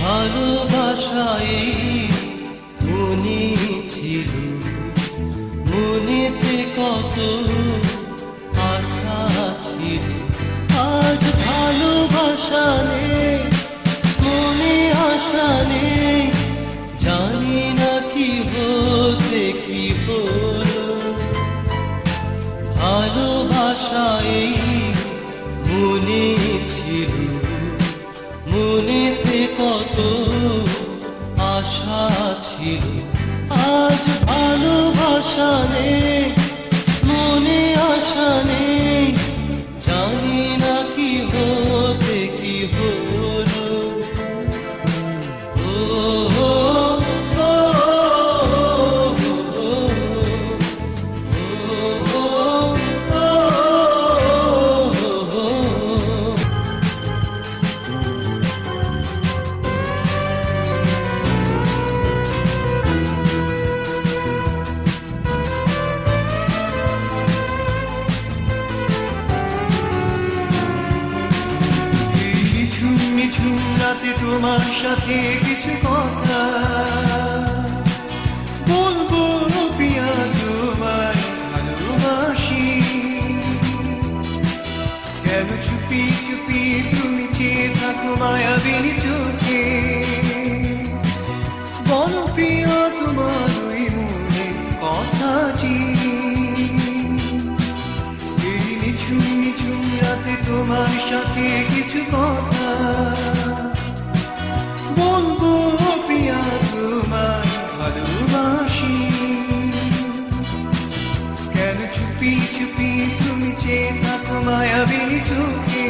ভালোবাসায় মনে ছিল, মনেতে কত আশা ছিল। আজ ভালোবাসা নেই, মনে আশা নেই, জানি না কি হতে কি হলো। ভালোবাসায় মনে ছিল, মনেতে কত আশা ছিল। আজ ভালোবাসা নেই, মনে আশা নেই, জানি না কি হতে কি হলো। ও ও, ও, ও, রাতে তোমার সাথে কিছু কথা বলবো পিয়া, তোমায় ভালোবাসি। কেন চুপি চুপি তুমি চেয়ে থাকো মায়াবিনী চোখে, বলো পিয়া তোমার ওই মনে কথাটি। এই নিঝুম নিঝুম রাতে তোমার সাথে কিছু কথা বলবো পিয়া, তোমায় ভালোবাসি। কেন চুপি চুপি তুমি চেয়ে থাকো মায়াবিনী চোখে,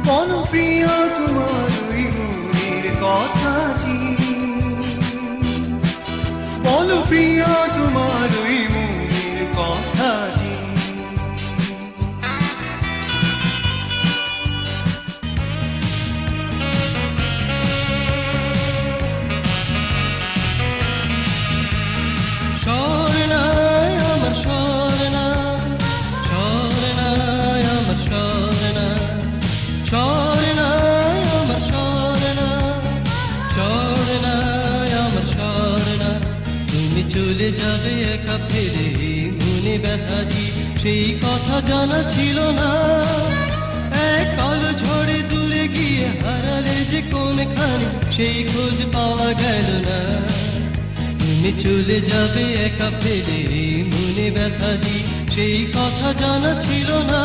বলো প্রিয়া তোমার ওই মনের কথাটি। বলো প্রিয়া তোমার ওই মনের কথাটি। স্বর্ণায় আমার স্বর্ণা, স্বর্ণায় আমার স্বর্ণা, স্বর্ণায় আমার স্বর্ণা, স্বর্ণায় আমার স্বর্ণা। তুমি চলে যাবে একা ফেলে মনে ব্যথা দি, সেই কথা জানা ছিল না। এক কালো ঝড়ে দূরে গিয়ে হারালে যে কোনখানে, সেই খোঁজ পাওয়া গেল না। তুমি চলে যাবে একা ফেলে মনে ব্যথা দি, সেই কথা জানা ছিল না।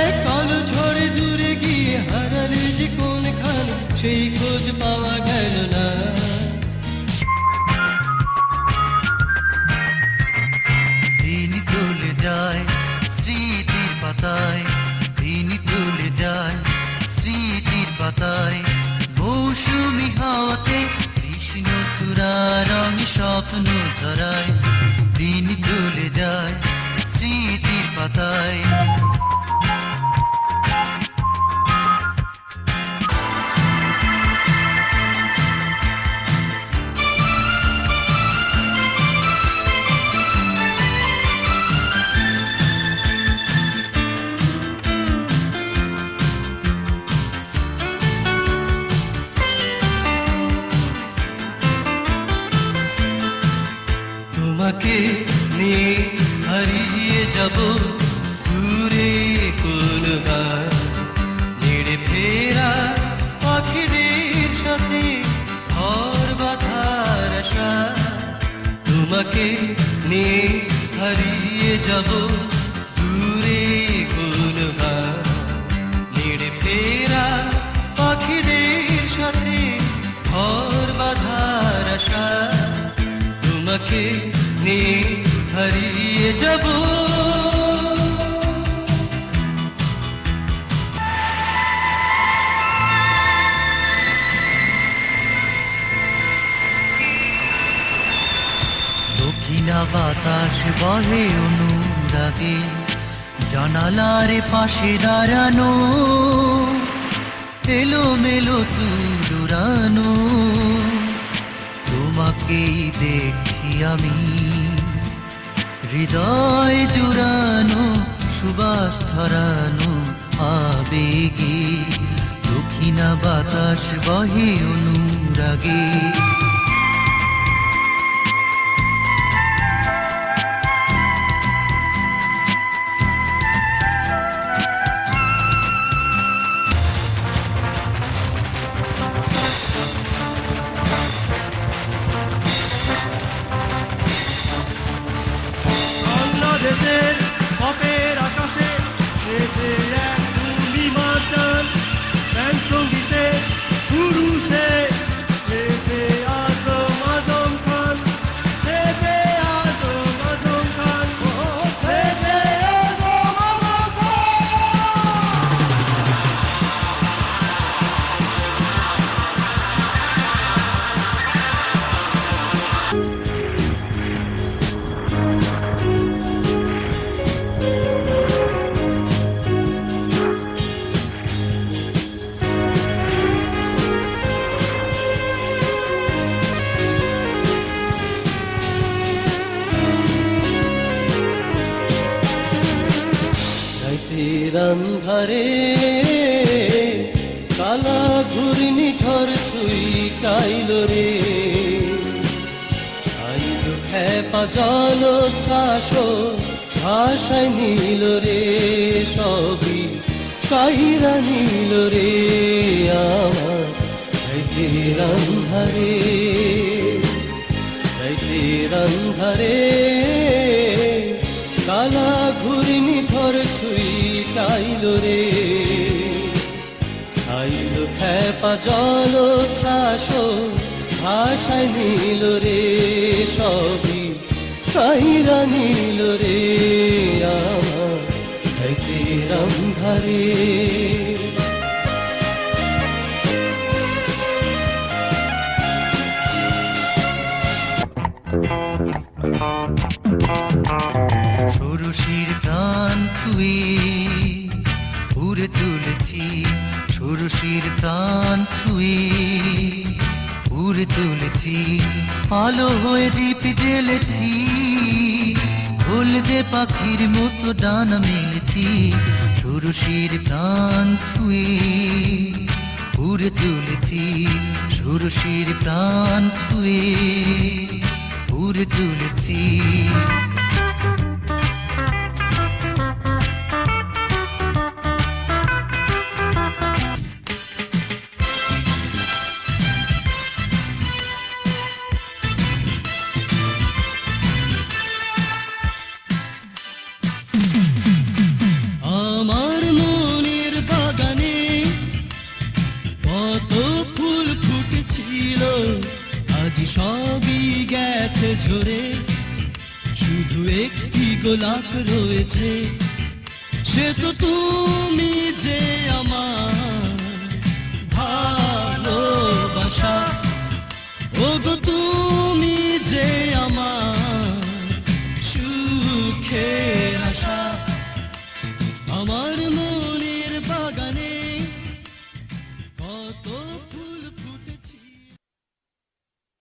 এক কালো ঝড়ে দূরে গিয়ে হারালে যে কোনখানে, সেই খোঁজ পাওয়া গেল না। দিন চলে যায় স্মৃতির পাতায়, দিন চলে যায় স্মৃতির পাতায়। মৌসুমি হাওয়াতে কৃষ্ণ চূড়া রং স্বপ্ন ছড়ায়। দিন চলে যায় স্মৃতির পাতায়। তোমাকে নিয়ে হারিয়ে যাব দূরে কোন গান, নেড়ে ফেরা পাখিদের সাথে ঘর বাঁধার আশা। তোমাকে নিয়ে হারিয়ে যাব দূরে কোন গান, নেড়ে ফেরা পাখিদের সাথে ঘর বাঁধার আশা। তোমাকে নিয়ে হারিয়ে যাব। দক্ষিণা বাতাস বহে অনুরাগে, জানালার পাশে দাঁড়ানো এলো মেলো তুরানো। তোমাকেই দেখি আমি হৃদয় জুড়ানো সুবাস ছড়ানো আবেগে দক্ষিণা বাতাস বহে অনুরাগে বাংলাদেশের পপের আকাশে ভেসে এক পূর্ণিমার চাঁদ ব্যান্ড সঙ্গীতে পুরুষে ভেসে আজম আজম খান ভেসে আজম আজম খান ভেসে আজম আজম খান। রাতের অন্ধকারে কালা ঘূর্ণি ঝড় ছুঁই চাইল রে আইল খেপা জল চাষ ভাষায় নিল রে সবই কাইরা নিল রে আমার রাতের অন্ধকারে রাতের অন্ধকারে কালা ঘূর্ণি ঝড় ছুঁই চাইল রে আইল খেপা জল ছাস ভাষায় নিল রে সবই কাইরা নিল রে আমার রাতের অন্ধকারে ষোড়শীর প্রাণ ছুঁয়ে উড়ে তুলেছি ষোড়শীর প্রাণ ছুঁয়ে উড়ে তুলেছি আলো হয়ে দীপ জ্বেলেছি হলদে পাখির মতো ডানা মেলেছি ষোড়শীর প্রাণ ছুঁয়ে উড়ে তুলেছি ষোড়শীর প্রাণ ছুঁয়ে উড়ে তুলেছি আমার মনের বাগানে কত ফুল ফুটেছিল আজ সবই গেছে ঝরে শুধু একটি গোলাপ রয়েছে সে তো তুমি